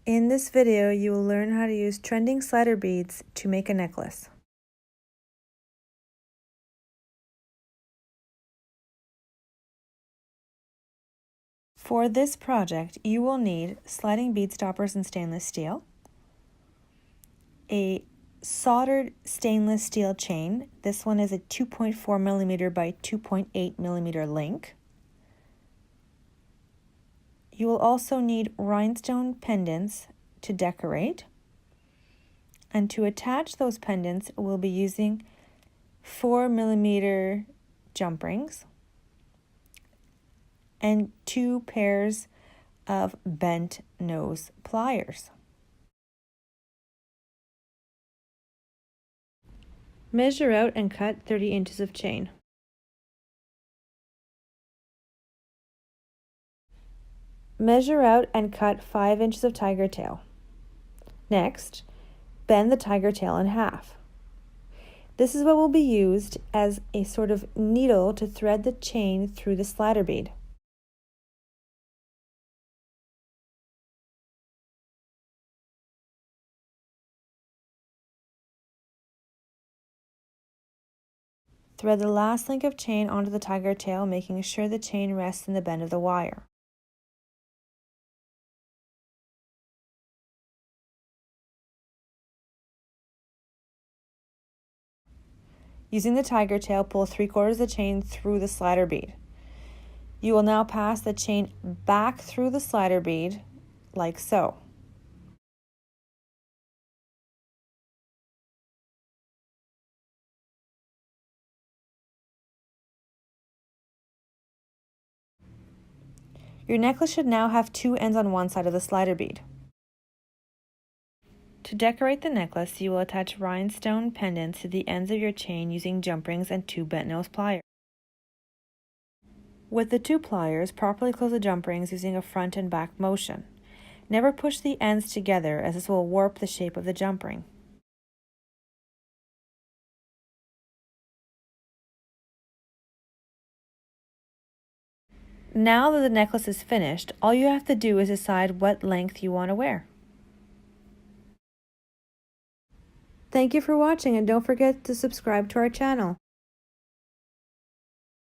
In this video, you will learn how to use trending slider beads to make a necklace. For this project, you will need sliding bead stoppers in stainless steel, a soldered stainless steel chain. This one is a 2.4 millimeter by 2.8 millimeter link. You will also need rhinestone pendants to decorate. And to attach those pendants, we'll be using 4 millimeter jump rings and 2 pairs of bent nose pliers. Measure out and cut 30 inches of chain. Measure out and cut 5 inches of tiger tail. Next, bend the tiger tail in half. This is what will be used as a sort of needle to thread the chain through the slider bead. Thread the last link of chain onto the tiger tail, making sure the chain rests in the bend of the wire. Using the tiger tail, pull 3/4 of the chain through the slider bead. You will now pass the chain back through the slider bead, like so. Your necklace should now have 2 ends on one side of the slider bead. To decorate the necklace, you will attach rhinestone pendants to the ends of your chain using jump rings and 2 bent nose pliers. With the 2 pliers, properly close the jump rings using a front and back motion. Never push the ends together, as this will warp the shape of the jump ring. Now that the necklace is finished, all you have to do is decide what length you want to wear. Thank you for watching, and don't forget to subscribe to our channel.